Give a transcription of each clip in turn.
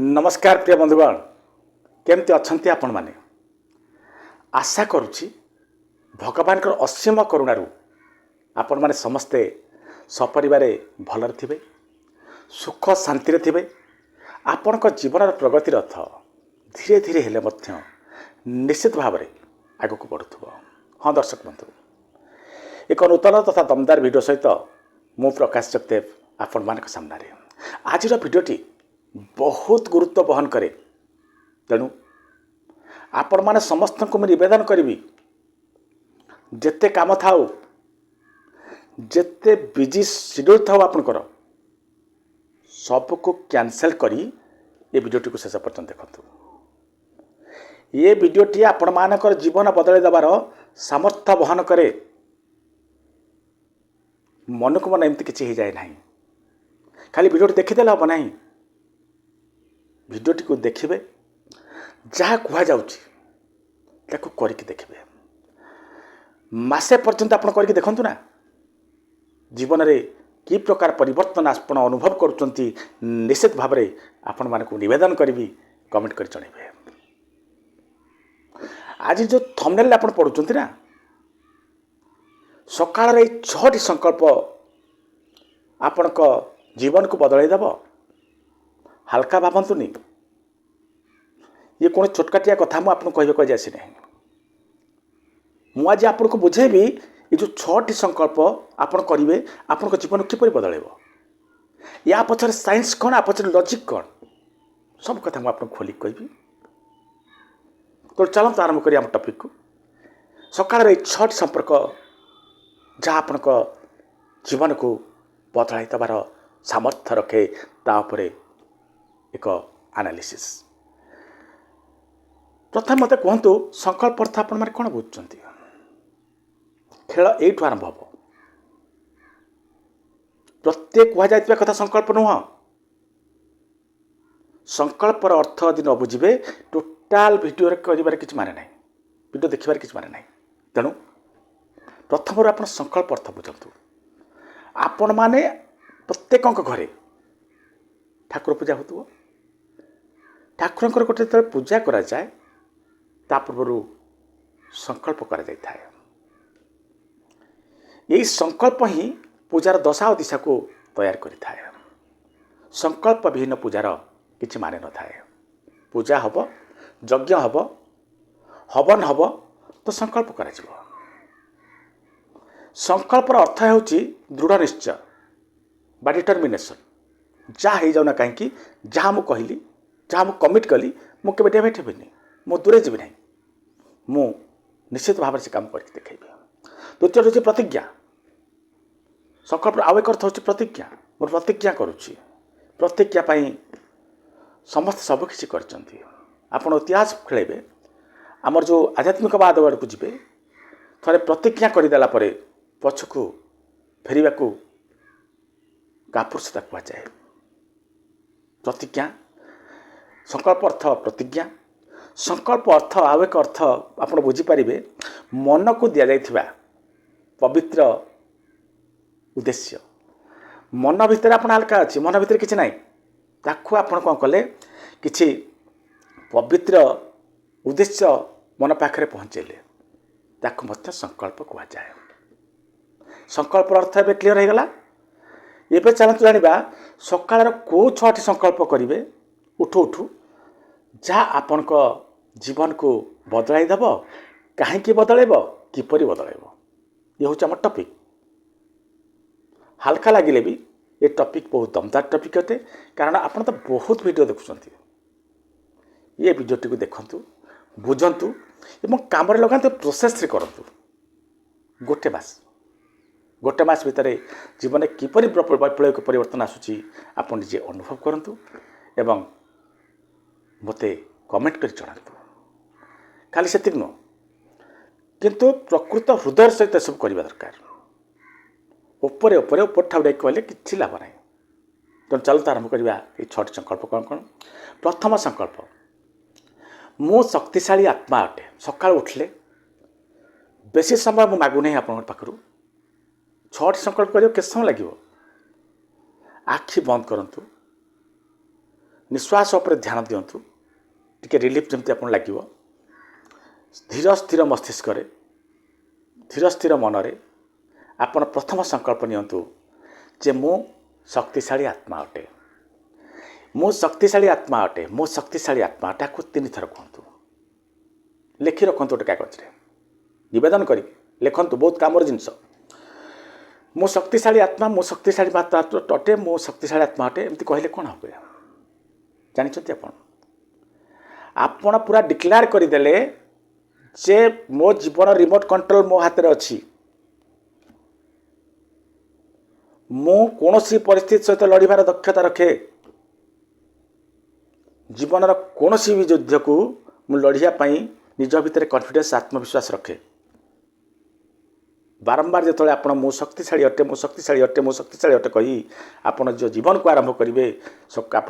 नमस्कार प्रिय बंधुगण केमती अच्छा आपण मैंने आशा करुच्ची भगवान असीम करुणारू आपण मैंने समस्ते सपरिवार भलर थे सुख शांति थे आपण जीवन प्रगति रथ धीरे धीरे हेले निश्चित भाव में आगक बढ़ुव। हाँ दर्शक बंधु एक नूतन तथा दमदार वीडियो सहित मु प्रकाश जगदेव आपण मान सामने आज भिडटी बहुत गुरुत्व बहन करे तेणु आपण माने समस्त को निवेदन करी जेते काम थाउ जेते बिजी शेड्यूल थाउ आपनकर सबको कैंसल करी ये वीडियोटी को शेष पर्यंत देखंतु। ये वीडियोटी आपण मानकर जीवन बदल देवार सामर्थ्य बहन करे। मन को मन एमती किसी हो जाए ना खाली वीडियोटी देखीदेले हम ना भिडियोटी को देखिए जहाँ कह देखिए मसे पर्यंत आप देखु ना जीवन में कि प्रकार परिवर्तन आप अनुभव करुँच निश्चित भाव में आपण मानक निवेदन करी कमेंट कर जनइबे। आज जो थंबनेल आप पढ़ुं ना सकाळ 6टी संकल्प आपण जीवन को बदल देव हल्का भावतुनि ये कौन छोटकाटिया कथा मुझे कहवाक आसी ना मुझे आपको बुझेबी ये जो 6टी संकल्प आपन करेंगे आपण जीवन किपर बदल या पचर साइंस कौन आ पचर लॉजिक कौन सब कथा मुझे खोलिक कहबी। तो चलते आरंभ करिए आम टॉपिक को सकाळ 6टी संपर्क जहाँ आपण जीवन को बदल देवार सामर्थ्य रखे तापर एक एनालिसिस। प्रथम मत कहतु संकल्प अर्थ आपण मैंने कौन बुझुंट खेल यू आरंभ हम प्रत्येक कहुआ कथा संकल्प नुह संकल्पर अर्थ यदि न बुझे टोटाल भिडियो कर किसी माने ना भिडियो देखिबार किसी माने ना। तेणु प्रथम आप संकल्प अर्थ बुझंतु। आपण माने प्रत्येक घरे ठाकुर पूजा होतुव ठाकुर गोटे जो पूजा करा जाए ता पूर्व संकल्प करा जाय थाए। यही संकल्प ही पूजार दशा और दिशा को तैयार करि थाए। संकल्प विहीन पूजार किछि माने न थाए। पूजा हब यज्ञ हब हवन हब तो संकल्प करा जिवो। संकल्पर अर्थ होछि दृढ़ निश्चय बा डिटर्मिनेशन जहाँ हो जाऊना कहीं जहाँ मु कहली जहाँ मु कमिट कली मु केबे डेमेट हेबिनी मु दूरे जीवि नहीं मु निश्चित भाव से काम करके देखेबी। द्वितीय होछि प्रतिज्ञा संकल्प आउ एक अर्थ होछि प्रतिज्ञा मोर प्रतिज्ञा करुछि प्रतिज्ञा पाई समस्त सबकिछि करचंती। आपण इतिहास खेलेबे आमर जो आध्यात्मिकवाद आड़ को जीवे थरे प्रतिज्ञा करदेला परे पछकू फेरिबाकू कापुरुषता कहुए। प्रतिज्ञा संकल्प अर्थ प्रतिज्ञा संकल्प अर्थ आउ एक अर्थ आप बुझीपारे मन को दि जाइथिबा पवित्र उद्देश्य मन भितर आप हल्का अच्छी मन भितर किसी ना ताकू आप कौन कले कि पवित्र उद्देश्य मन पाखे पहुँचेले ताकू मत संकल्प कहुए। संकल्प अर्थ ए क्लीयर हो गला। एवं चलते जाना सकाळ को 6टी संकल्प करेंगे उठू उठू जहाँ आपण जीवन को बदल देव कहीं बदल किपर बदल ये हूँ आम टपिक। हल्का लगे भी ये टपिक बहुत दमदार टपिक अटे कारण आपड़ तो बहुत वीडियो देखुं ये वीडियोटी को देखु बुझंतु एवं काम लगाते प्रोसेस करूँ गोटे मास भितर जीवन में किपरि वैप्लविक परिवर्तन आसूची आप निजे अनुभव करंतु एवं मते कमेंट कर जणातु। खाली सेतिक नुह किंतु प्रकृत हृदय सहित सब करवा दरकार। ऊपर ऊपर ऊपर ठाउडे कहले किछि लाभ ना। तो चलते आरंभ करवा ये 6टी संकल्प कौन कौन। प्रथम संकल्प मु शक्तिशाली आत्मा अटे। सकाळ उठले बेसी समय मु मागु नहीं आपन पाखरु 6टी संकल्प करियो के समय लगे आखि बंद करंतु निश्वास उपर ध्यान दिंतु टिके रिलीफ जमती आपन लागिवो धीर स्थिर मस्तिष्क धीर स्थिर मनरे आपण प्रथम संकल्प नियंतु जे मु शक्तिशाली आत्मा अटे मु शक्तिशाली आत्मा अटे मु शक्तिशाली आत्मा ताकू 3 थर कहतु लिखि रखु गोटे कागज नवेदन कर लिखतु बहुत कामर जिनस मो शक्तिशाली आत्मा मो शक्तिशाली आत्मा अटे मो शक्तिशाली आत्मा अटे एमती कहले कौन हम जानते आपण पूरा डिक्लेयर करदेले जे मो जीवन रिमोट कंट्रोल मो हाथ में अच्छी मु कौन परिस्थिति सहित लड़ार दक्षता रखे जीवन कौन भी युद्ध को मु लड़ाई निज भितर कॉन्फिडेंस आत्मविश्वास रखे बारंबार जो आप मो शक्तिशाली अटे मो शक्तिशाली अटे मो शक्तिशाली अटे कही आपड़ जो जीवन को आरंभ करेंगे आप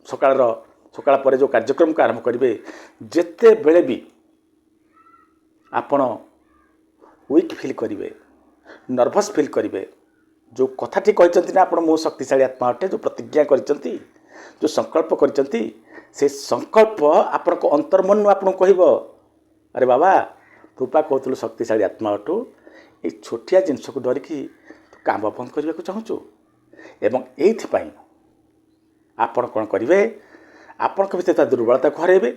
सकाळ पर जो कार्यक्रम को आरंभ करेंगे जिते बेले भी आपण वीक फील करेंगे नर्भस फील करेंगे जो कथाटी कहते ना आप मो शक्तिशाली आत्मा अटे जो प्रतिज्ञा करते जो संकल्प करते से संकल्प आपण को अंतर्मन आपन कह अरे बाबा तूपा कहतु शक्तिशाली आत्मा अटू ये छोटिया जिनस को डरिकी काम बंद करने को चाहूँ एवं ये आपण कौन करेंगे आपण भर दुर्बलता को हरेबे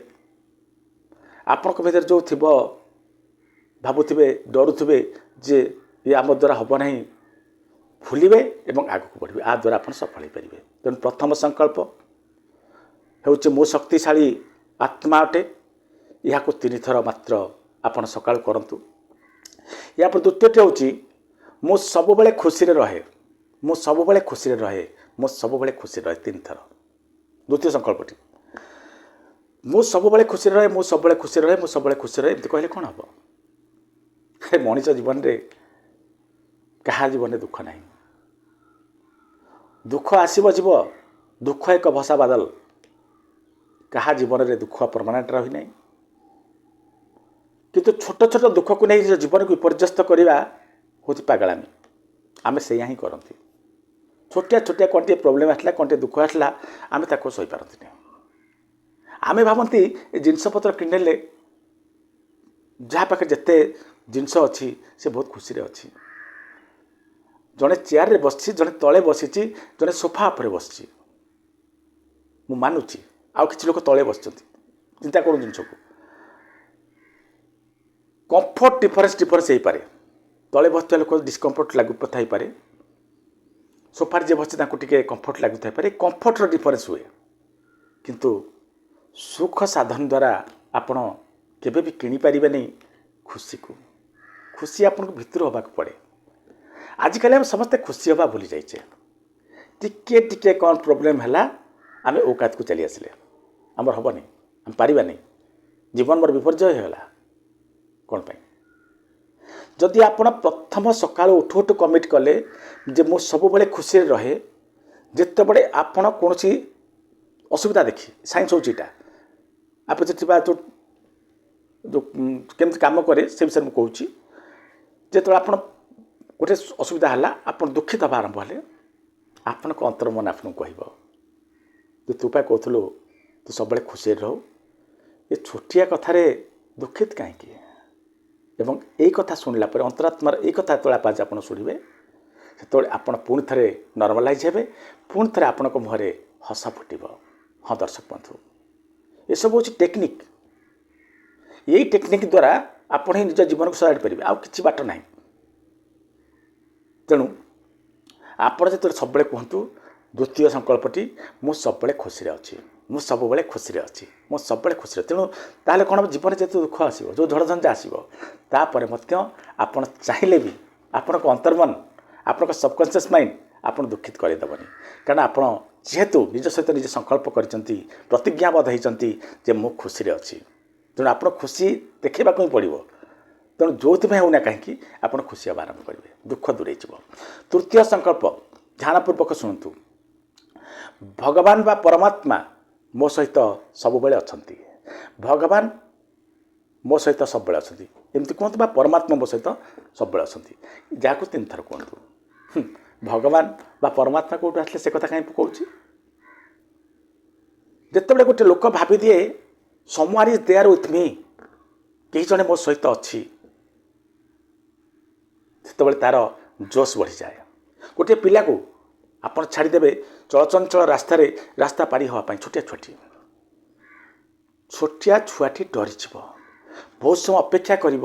आपण भर जो थी भावुवे डरुवे जे ये आम द्वारा हम ना भूलिए एवं आगक बढ़े आ द्वारा आप सफल हो पारे तेणु प्रथम संकल्प हूँ मो शक्तिशाली आत्मा अटे यहाँ 3 थर मात्र आपण सकाळ करंतु या पर द्वितीयटी हूँ मु सब बेले खुशी रहे मु सब बेले खुशी रहे मु सब बेले खुशी रहे 3 थर द्वितीय संकल्पटी मु सब बेले खुशी रहे मु सब बेले खुशी रहे मु सब बेले खुशी रहे एमती कहले कौन हम मनीष जीवन रे क्या जीवन में दुख ना दुख आसब जीव दुख एक भसा बादल क्या जीवन में दुख परमानेंट रही ना किंतु छोट छोट दुख को नहीं जीवन को विपर्यस्त करवा हूँ पागलामी आम से ही करती छोटिया छोटिया कौन टे प्रोब्लेम आसला कौन टे दुख आसला आम ताको सही पारती आम भावती जिनपतर किणेले जहाँ पाखे जिते जिनस अच्छी से बहुत खुशी अच्छी जड़े चेयर रे बसी जड़े तले बसी जड़े सोफा उपर बसी मु मानुची आउ किसी लोग तले बस चिंता करूँ जिनस को कंफर्ट डिफरेंस हो पारे तले बसता लोक डिस्कम्फर्ट लागू था पारे सोफार जे बस टे कंफर्ट लगू था पारे कंफर्टर डिफरेंस हुए किंतु सुख साधन द्वारा आपण केबे भी किनी पारिबे नहीं खुशी को खुशी आपन को भितर होबा को पड़े आजिकल हम समस्ते खुशी होबा भूली जाइए टिके टिके कौन प्रोब्लेम है आम औकात को चली आसिले आमर हेनी आम पारिबा नहीं जीवन मोर विपर्जय होगा कौन पाई जदि आप प्रथम सका उठू उठू कमिट कले जे मु सब बेले खुशी रहे जिते बड़े आपण कौन असुविधा देखी साइंस हूँ यहाँ आप जो जो केमती काम करे से विषय में कहूँ जो आप गोटे असुविधा है आप दुखित हवा आरंभ हेले आपण को अंतर्मन आपको कह तू पा कहूँ तू सब खुशी रहू ये छोटिया कथार दुखित कहीं एवं यही कथा शुणला अंतरात्मार यही कथा जो आप शुणे से आप पुणी थे नर्मालाइज हे पुणी थे आपण मुहर हस फुटब हाँ दर्शक बंधु ये सब हूँ टेक्निक यही टेक्निक द्वारा आप ही निज जीवन को सजाड़ पारे आउ कि बाट ना तेणु आप जो सब कहतु द्वितीय संकल्पटी मु सब खुशी अच्छी मु सब खुशी अच्छी मु सब खुशी तेणु ताहले कौन जीवन जो दुख आसो जो झड़ झंझा आसो तापर आप चाहिए भी आपण को अंतर्मन आपण सबकनसीयस माइंड आप दुखित करदेवनी कारण आप जेहेतु निज सहित निज संकल्प कर प्रतिज्ञाबद्ध होती जे मु खुशी अच्छी तेणु आप खुशी देखा ही पड़ो तेणु जो होना कहीं आप खुशी हाँ आरंभ करेंगे दुख दूरे तृतीय संकल्प ध्यानपूर्वक शुणु भगवान बा परमात्मा मो सहित सब बेले अछंती भगवान मो सहित सब बेले अछंती एमती कहतु बा परमात्मा मो सहित सब बेले अछंती जहाँ 3 थर कहतु भगवान बा परमात्मा कौटू आसले से कथा कहीं कहूँ ଯେତେବେଳେ ଗୋଟେ ଲୋକ ଭାବି ଦିଏ ସମୱାନ୍ ଇଜ୍ ଦେୟାର ୱିଥ୍ ମି, କେହି ଜଣେ ମୋ ସହିତ ଅଛି, ସେତେବେଳେ ତାର ଜୋଶ ବଢ଼ିଯାଏ। ଗୋଟିଏ ପିଲାକୁ ଆପଣ ଛାଡ଼ିଦେବେ ଚଳଚଞ୍ଚଳ ରାସ୍ତାରେ ରାସ୍ତା ପାରି ହେବା ପାଇଁ, ଛୋଟିଆ ଛୁଆଟି ଡରିଯିବ, ବହୁତ ସମୟ ଅପେକ୍ଷା କରିବ,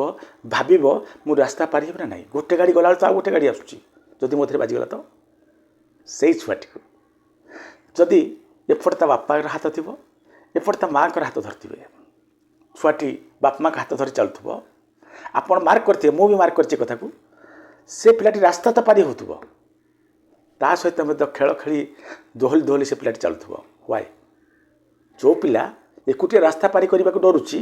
ଭାବିବ ମୁଁ ରାସ୍ତା ପାରି ହେବି ନା ନାହିଁ, ଗୋଟେ ଗାଡ଼ି ଗଲାବେଳେ ତ ଆଉ ଗୋଟେ ଗାଡ଼ି ଆସୁଛି, ଯଦି ମୋ ଦେହରେ ବାଜିଗଲା ତ। ସେଇ ଛୁଆଟିକୁ ଯଦି ଏପଟେ ତା ବାପାଙ୍କର ହାତ ଥିବ, ଏପଟେ ତା ମାଆଙ୍କର ହାତ ଧରିଥିବେ, ଛୁଆଟି ବାପା ମାଆଙ୍କ ହାତ ଧରି ଚାଲୁଥିବ, ଆପଣ ମାର୍କ କରିଥିବେ, ମୁଁ ବି ମାର୍କ କରିଛି କଥାକୁ, ସେ ପିଲାଟି ରାସ୍ତା ତ ପାରି ହେଉଥିବ, ତା ସହିତ ମଧ୍ୟ ଖେଳ ଖେଳି ଦୋହଲି ଦୋହଲି ସେ ପିଲାଟି ଚାଲୁଥିବ। ହ୍ୱାଇ? ଯେଉଁ ପିଲା ଏକୁଟିଆ ରାସ୍ତା ପାରି କରିବାକୁ ଡରୁଛି,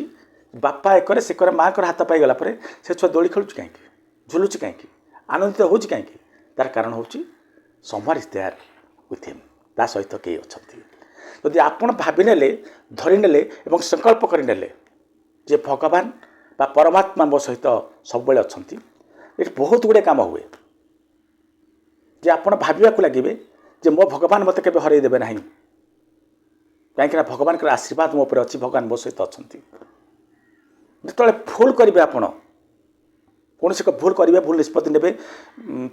ବାପା ଏକରେ ସେକରେ ମାଆଙ୍କର ହାତ ପାଇଗଲା ପରେ ସେ ଛୁଆ ଦୋଳି ଖେଳୁଛି କାହିଁକି, ଝୁଲୁଛି କାହିଁକି, ଆନନ୍ଦିତ ହେଉଛି କାହିଁକି? ତାର କାରଣ ହେଉଛି ସମୱାନ୍ ଇଜ୍ ଦେୟାର ୱିଥ୍ ହିମ୍, ତା ସହିତ କେହି ଅଛନ୍ତି। ଯଦି ଆପଣ ଭାବିନେଲେ, ଧରିନେଲେ ଏବଂ ସଂକଳ୍ପ କରିନେଲେ ଯେ ଭଗବାନ ବା ପରମାତ୍ମା ମୋ ସହିତ ସବୁବେଳେ ଅଛନ୍ତି, ଏଠି ବହୁତ ଗୁଡ଼ିଏ କାମ ହୁଏ। ଯେ ଆପଣ ଭାବିବାକୁ ଲାଗିବେ ଯେ ମୋ ଭଗବାନ ମୋତେ କେବେ ହରାଇ ଦେବେ ନାହିଁ, କାହିଁକିନା ଭଗବାନଙ୍କର ଆଶୀର୍ବାଦ ମୋ ଉପରେ ଅଛି, ଭଗବାନ ମୋ ସହିତ ଅଛନ୍ତି। ଯେତେବେଳେ ଭୁଲ କରିବେ, ଆପଣ କୌଣସି ଏକ ଭୁଲ କରିବେ, ଭୁଲ ନିଷ୍ପତ୍ତି ନେବେ,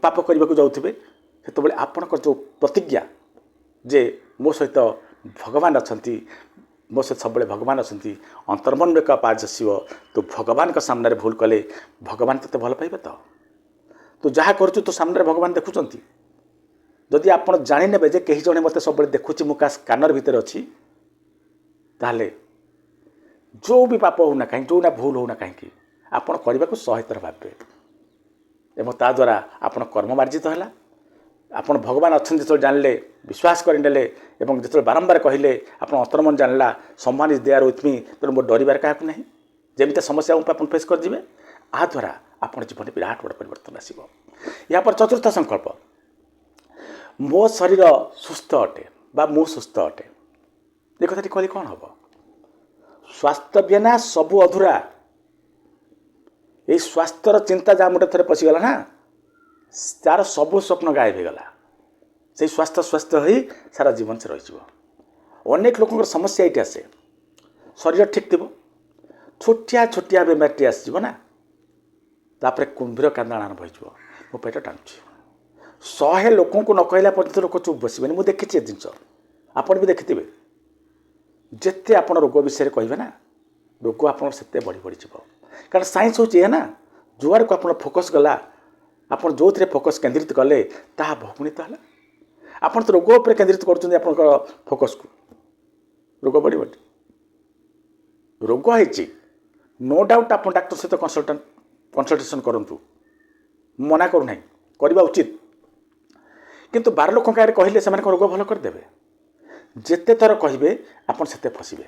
ପାପ କରିବାକୁ ଯାଉଥିବେ, ସେତେବେଳେ ଆପଣଙ୍କର ଯେଉଁ ପ୍ରତିଜ୍ଞା ଯେ ମୋ ସହିତ ଭଗବାନ ଅଛନ୍ତି, ମୋ ସହିତ ସବୁବେଳେ ଭଗବାନ ଅଛନ୍ତି, ଅନ୍ତର୍ମନରୁ ଏକ ଆବାଜ ଆସିବ, ତୁ ଭଗବାନଙ୍କ ସାମ୍ନାରେ ଭୁଲ କଲେ ଭଗବାନ ତୋତେ ଭଲ ପାଇବେ ତ? ତୁ ଯାହା କରୁଛୁ ତୋ ସାମ୍ନାରେ ଭଗବାନ ଦେଖୁଛନ୍ତି। ଯଦି ଆପଣ ଜାଣିନେବେ ଯେ କେହି ଜଣେ ମୋତେ ସବୁବେଳେ ଦେଖୁଛି, ମୁଁ କାହା ସ୍କାନର ଭିତରେ ଅଛି, ତାହେଲେ ଯେଉଁ ବି ପାପ ହେଉନା କାହିଁକି, ଯେଉଁ ନା ଭୁଲ ହେଉନା କାହିଁକି, ଆପଣ କରିବାକୁ 100 ଥର ଭାବିବେ ଏବଂ ତାଦ୍ୱାରା ଆପଣ କର୍ମ ମାର୍ଜିତ ହେଲା। ଆପଣ ଭଗବାନ ଅଛନ୍ତି ଯେତେବେଳେ ଜାଣିଲେ, ବିଶ୍ୱାସ କରିନେଲେ ଏବଂ ଯେତେବେଳେ ବାରମ୍ବାର କହିଲେ, ଆପଣ ଅନ୍ତର୍ମନ ଜାଣିଲା ସମୱାନ୍ ଇଜ୍ ଦେୟାର ୱିଥ୍ ମି, ତେଣୁ ମୋର ଡରିବାର କାହାକୁ ନାହିଁ। ଯେମିତି ସମସ୍ୟା ଆପଣ ଫେସ୍ କରିଯିବେ, ଏହାଦ୍ୱାରା ଆପଣ ଜୀବନରେ ବିରାଟ ବଡ଼ ପରିବର୍ତ୍ତନ ଆସିବ। ଏହାପରେ ଚତୁର୍ଥ ସଂକଳ୍ପ, ମୋ ଶରୀର ସୁସ୍ଥ ଅଟେ ବା ମୁଁ ସୁସ୍ଥ ଅଟେ। ଏ କଥାଟି କହିଲେ କ'ଣ ହେବ? ସ୍ୱାସ୍ଥ୍ୟ ବିନା ସବୁ ଅଧୁରା। ଏଇ ସ୍ୱାସ୍ଥ୍ୟର ଚିନ୍ତା ଯାହା ମୁଣ୍ଡରେ ଥରେ ପଶିଗଲା ନା, ତାର ସବୁ ସ୍ୱପ୍ନ ଗାୟବ ହୋଇଗଲା। ସେଇ ସ୍ୱାସ୍ଥ୍ୟ ହୋଇ ସାରା ଜୀବନ ସେ ରହିଯିବ। ଅନେକ ଲୋକଙ୍କର ସମସ୍ୟା ଏଇଠି ଆସେ, ଶରୀର ଠିକ୍ ଥିବ, ଛୋଟିଆ ବେମାରଟି ଆସିଯିବ ନା, ତାପରେ କୁମ୍ଭୀର କାନ୍ଦଣା ଆରମ୍ଭ ହୋଇଯିବ, ମୋ ପେଟ ଟାଣୁଛି। 100 ଲୋକଙ୍କୁ ନ କହିଲା ପର୍ଯ୍ୟନ୍ତ ଲୋକ ଚୁପ୍ ବସିବେନି। ମୁଁ ଦେଖିଛି ଏ ଜିନିଷ, ଆପଣ ବି ଦେଖିଥିବେ। ଯେତେ ଆପଣ ରୋଗ ବିଷୟରେ କହିବେ ନା, ରୋଗ ଆପଣଙ୍କର ସେତେ ବଢ଼ିଯିବ। କାରଣ ସାଇନ୍ସ ହେଉଛି ଏହା ନା, ଯୁଆଡ଼କୁ ଆପଣ ଫୋକସ୍ ଗଲା, ଆପଣ ଯେଉଁଥିରେ ଫୋକସ୍ କେନ୍ଦ୍ରିତ କଲେ ତାହା ବହୁଗୁଣିତ ହେଲା। ଆପଣ ତ ରୋଗ ଉପରେ କେନ୍ଦ୍ରିତ କରୁଛନ୍ତି ଆପଣଙ୍କ ଫୋକସ୍କୁ, ରୋଗ ବଢ଼ିବ। ରୋଗ ହେଇଛି, ନୋ ଡାଉଟ୍ ଆପଣ ଡାକ୍ତର ସହିତ କନସଲଟେସନ୍ କରନ୍ତୁ, ମୁଁ ମନା କରୁନାହିଁ, କରିବା ଉଚିତ। କିନ୍ତୁ 12 ଲୋକଙ୍କ ଆଗରେ କହିଲେ ସେମାନଙ୍କ ରୋଗ ଭଲ କରିଦେବେ? ଯେତେ ଥର କହିବେ ଆପଣ ସେତେ ଫସିବେ।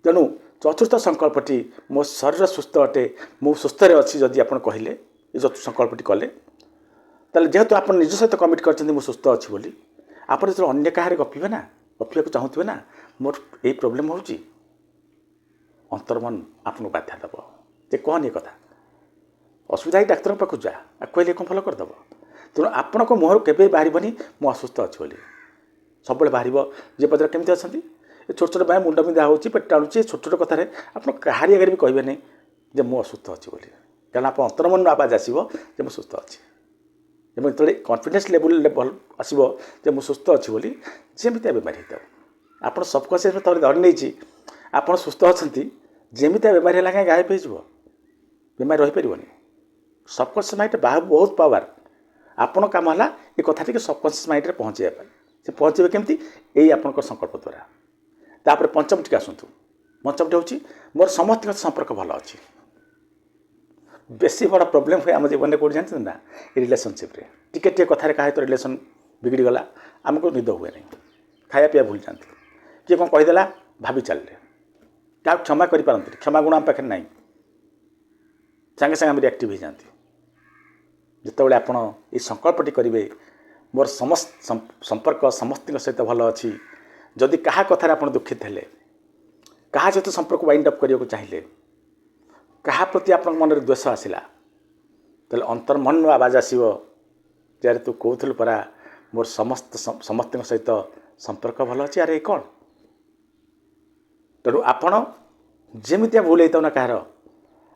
ତେଣୁ ଚତୁର୍ଥ ସଂକଳ୍ପଟି, ମୋ ଶରୀର ସୁସ୍ଥ ଅଟେ, ମୁଁ ସୁସ୍ଥରେ ଅଛି, ଯଦି ଆପଣ କହିଲେ, ଏ ଚତୁର୍ଥ ସଂକଳ୍ପଟି କଲେ, ତାହେଲେ ଯେହେତୁ ଆପଣ ନିଜ ସହିତ କମିଟ୍ କରିଛନ୍ତି ମୁଁ ସୁସ୍ଥ ଅଛି ବୋଲି, ଆପଣ ଯେତେବେଳେ ଅନ୍ୟ କାହାରେ ଗପିବେ ନା, ଗପିବାକୁ ଚାହୁଁଥିବେ ନା, ମୋର ଏଇ ପ୍ରୋବ୍ଲେମ୍ ହେଉଛି, ଅନ୍ତର୍ମନ ଆପଣଙ୍କୁ ବାଧ୍ୟ ଦେବ ଯେ କହନି ଏ କଥା, ଅସୁବିଧା ହେଇ ଡାକ୍ତରଙ୍କ ପାଖକୁ ଯା, କହିଲେ କ'ଣ ଭଲ କରିଦେବ? ତେଣୁ ଆପଣଙ୍କ ମୁହଁରୁ କେବେ ବାହାରିବନି ମୁଁ ଅସୁସ୍ଥ ଅଛି ବୋଲି। ସବୁବେଳେ ବାହାରିବ ଯେ ପଦରେ କେମିତି ଅଛନ୍ତି, ଏ ଛୋଟ ପାଇଁ ମୁଣ୍ଡ ବିନ୍ଧା ହେଉଛି, ପେଟ ଟାଣୁଛି, ଛୋଟ କଥା ଆପଣ କାହାରି ଆଗରେ ବି କହିବେ ନାହିଁ ଯେ ମୁଁ ଅସୁସ୍ଥ ଅଛି ବୋଲି। କାରଣ ଆପଣ ଅନ୍ତର୍ମନରୁ ଆବାଜ ଆସିବ ଯେ ମୁଁ ସୁସ୍ଥ ଅଛି, ଏବଂ ଯେତେବେଳେ କନଫିଡେନ୍ସ ଲେଭେଲ୍ ଆସିବ ଯେ ମୁଁ ସୁସ୍ଥ ଅଛି ବୋଲି, ଯେମିତିଆ ବେମାରୀ ହେଇଥାଉ, ଆପଣ ସବକନସିୟସ୍ ଥରେ ଧରି ନେଇଛି ଆପଣ ସୁସ୍ଥ ଅଛନ୍ତି, ଯେମିତିଆ ବେମାରୀ ହେଲା କାହିଁ ଗାୟବ ହେଇଯିବ, ବେମାରୀ ରହିପାରିବନି। ସବକନସିୟସ୍ ମାଇଣ୍ଡ ବହୁତ ପାୱାର। ଆପଣ କାମ ହେଲା ଏ କଥାଟିକୁ ସବକନସିୟସ୍ ମାଇଣ୍ଡରେ ପହଞ୍ଚାଇବା ପାଇଁ। ସେ ପହଞ୍ଚିବେ କେମିତି? ଏଇ ଆପଣଙ୍କ ସଂକଳ୍ପ ଦ୍ୱାରା। ତାପରେ ପଞ୍ଚମଟିକି ଆସନ୍ତୁ। ପଞ୍ଚମଟି ହେଉଛି ମୋର ସମସ୍ତଙ୍କ ସମ୍ପର୍କ ଭଲ ଅଛି। ବେଶୀ ବଡ଼ ପ୍ରୋବ୍ଲେମ୍ ହୁଏ ଆମ ଜୀବନରେ କେଉଁଠି ଜାଣିଛନ୍ତି ନା, ଏ ରିଲେସନସିପ୍ରେ। ଟିକେ କଥାରେ କାହା ସହିତ ରିଲେସନ୍ ବିଗିଡ଼ିଗଲା, ଆମକୁ ନିଦ ହୁଏ ନାହିଁ, ଖାଇବା ପିଇବା ଭୁଲି ଯାଆନ୍ତି, କିଏ କ'ଣ କହିଦେଲା ଭାବି ଚାଲିଲେ, କାହାକୁ କ୍ଷମା କରିପାରନ୍ତିନି, କ୍ଷମା ଗୁଣ ଆମ ପାଖରେ ନାହିଁ, ସାଙ୍ଗେ ଆମେ ରିଆକ୍ଟିଭ୍ ହେଇଯାଆନ୍ତି। ଯେତେବେଳେ ଆପଣ এই ସଂକଳ୍ପଟି କରିବେ, ମୋର ସମ୍ପର୍କ ସମସ୍ତଙ୍କ ସହିତ ଭଲ ଅଛି, ଯଦି କାହା କଥାରେ ଆପଣ ଦୁଃଖିତ ହେଲେ, କାହା ସହିତ ସମ୍ପର୍କ ୱାଇଣ୍ଡ ଅପ୍ କରିବାକୁ ଚାହିଁଲେ, କାହା ପ୍ରତି ଆପଣଙ୍କ ମନରେ ଦ୍ୱେଷ ଆସିଲା, ତାହେଲେ ଅନ୍ତର୍ମନରୁ ଆବାଜ ଆସିବ ଯେ ତୁ କହୁଥିଲୁ ପରା ମୋର ସମସ୍ତଙ୍କ ସହିତ ସମ୍ପର୍କ ଭଲ ଅଛି, ଆରେ କ'ଣ तेणु आपण जमितिया भूल होता ना कहार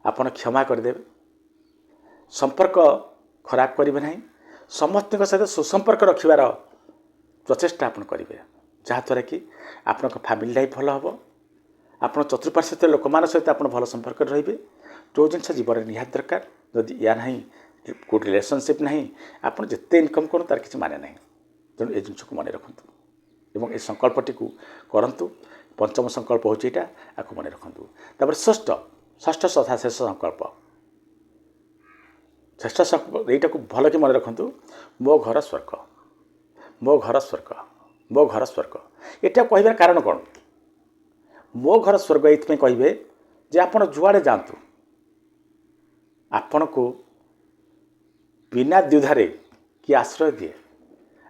आपण क्षमा करदेवे संपर्क खराब करेंगे ना समस्त सहित सुसंपर्क रखार प्रचेषा आप करेंगे जहाँद्वारा कि आपण फैमिली लाइफ भल हम आप चतुर्पार्श्व लोक मान सहित आप भल संपर्क रे जो जिन जीवन निहाती दरकार जदि या ना गुड रिलेशनशिप ना आप जिते इनकम करूँ तार किसी माने ना तेणु ये जिन को मन रखु और ये संकल्पटी करूँ पंचम संकल्प हूँ यहाँ आपको मन रखु तापर षष्ठ षष्ठ तथा शेष संकल्प श्रेष्ठ संकल्प यहीटा को भल कि मन रखु मो घर स्वर्ग मो घर स्वर्ग मो घर स्वर्ग यहाँ कहबार कारण कौन मो घर स्वर्ग ये कहे जे आपण जुआड़े जातु आपण को बिना द्विधारे कि आश्रय दिए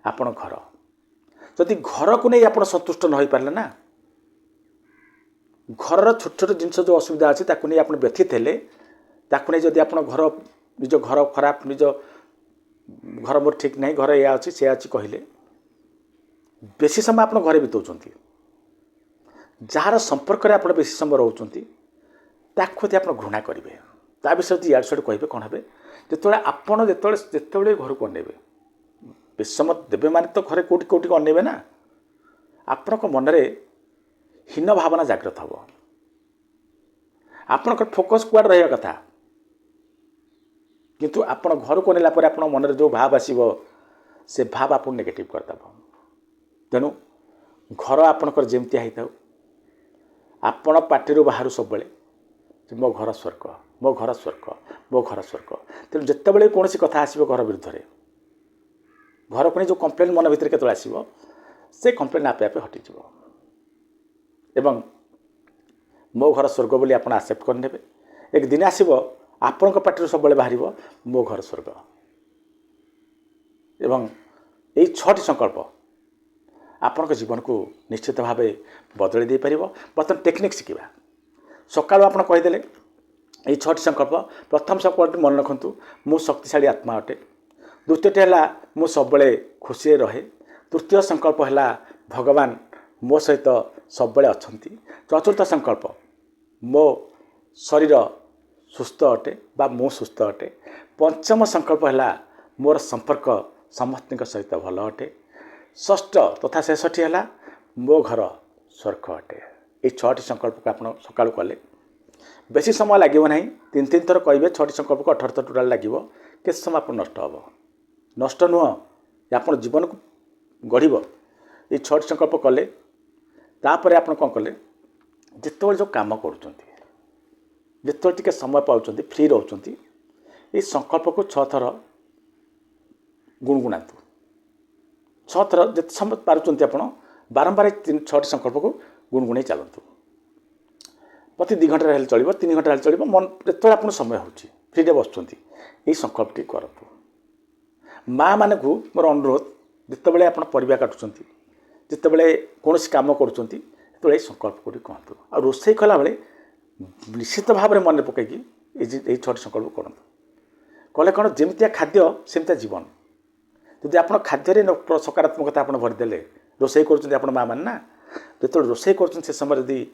आपण घर जदि घर को नहीं आप संतुष्ट न हो पारे ना घर छोट छोट जिनस जो असुविधा अच्छी ताकू नहीं आप व्यथित हेले ताकू नहीं जदि आप घर निज घर खराब निज घर मोर ठीक नहीं घर या अच्छी से अच्छी कहले बेसी समय आप घरे बिताऊँ जार संपर्क में आप बेसी समय रोचती ताकि आप घृणा करेंगे ता विषय यार साइड कहे कौन हे जो आपड़ जो घर को अनेबे बेसी समय देवे मान तो घरे कौटी कौटी अनेबे ना आपण मनरे हीन भावना जागृत हम आपण फोकस कुआड रहा कथा किंतु आपण घर को नेला पर आपण मन जो भाव आसो से भाव आप नेगेटिव करदेव तेणु घर आपणकर जमती होता आपण पार्टी बाहर सब मो घर स्वर्ग मो घर स्वर्ग मो घर स्वर्ग तेणु जिते कौन कथा आसो घर विरुद्ध घर को जो कंप्लेन मन भितर केत आसो से कंप्लेन आपे आपे हटिज एवं मो घर स्वर्ग बोली आप आक्सेप्ट करने एक दिन आसो आपण पार्टी सब बाहर मो घर स्वर्ग एवं यही 6टी संकल्प आपण जीवन को निश्चित भाव बदल दे पार बर्तमान टेक्निक शिखा सकालू आप कहीदे ये 6टी संकल्प प्रथम संकल्प मन रखु मु शक्तिशाली आत्मा अटे द्वितीयटी है मु सब खुशी रहे तृतीय संकल्प है भगवान मो सहित सब अच्छा चतुर्थ संकल्प मो शरीर सुस्थ अटे बा मु सुस्थ अटे पंचम संकल्प है मोर संपर्क समस्त सहित भल अटे षष्ठ तथा शेषटी है मो घर स्वर्ग अटे ये 6टी संकल्प को आप सका कले बेसी समय लगे ना 3 थर कहे 6टी संकल्प को 18 थर टोटाल लगे के समय आप नष्ट हम नष्ट नुह आप जीवन को गढ़ ये 6टी संकल्प कले तापर आप कौन कले जिते जो कम कर समय पाँच फ्री रोच ये संकल्प को 6 थर गुणगुणा 6 थर जिते समय पार्टी आप बारंबार 6टी संकल्प को गुणगुणाई चलतु प्रति 2 घंटा चलो 3 घंटा चलो मन जो आप समय हो फ्री बसुँच ये संकल्पटी करूँ माँ मान को मोर अनुरोध जिते आप परिवा काटुंट जिते कौन कम कर संकल्प को कहतु आ रोषे कला बेले निश्चित भाव में मन पकईकि ये 6टी संकल्प करूँ कले कौन जमितिया खाद्य सेमतिया जीवन जदि आप खाद्य सकारात्मकता आप भरीदे रोषे कर माँ मान ना जो रोषे कर समय यदि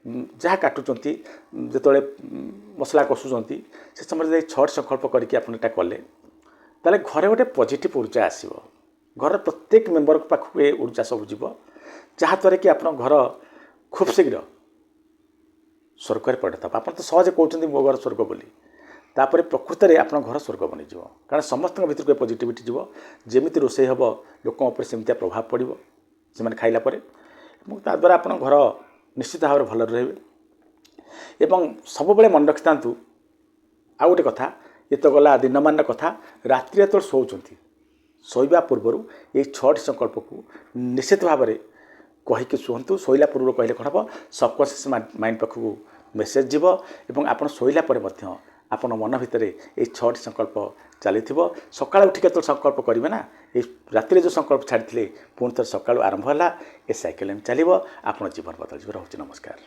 जहाँ काटुंट जो मसला कषुँच से समय 6टी संकल्प करके कले ताले घरे गोटे पॉजिटिव ऊर्जा आसो घर प्रत्येक मेंबर पाखक ये ऊर्जा सब जीव जहाँद्वारा कि आप घर खूब शीघ्र स्वर्ग परिणत हम आप तो सहजे कहते मो घर स्वर्ग बोली तापर प्रकृत में आप घर स्वर्ग बनीज कारण समस्त भर को पॉजिटिविटी जीव जमी रोषे हम लोक सेमती प्रभाव पड़ो से खाइला द्वारा आप घर निश्चित भाव भल रहे सब मन रखि था आ गए कथा ये तो गला दिनमान कथा रात्रि जो शोचती शोवा पूर्वर ये 6टी संकल्प को निश्चित भाव में कहीकि शुहतु शोला पूर्व कहले कौन हम सबकनसीयस माइंड पाखक मेसेज जीव और आप शोला आपण मन भितर ये 6टी संकल्प चली सका उठिक तो संकल्प करेंगे ना ये राति जो संकल्प छाड़ी पुणी थे सका आरंभ है ये साइकेल चलो आप जीवन बदल रोचे नमस्कार।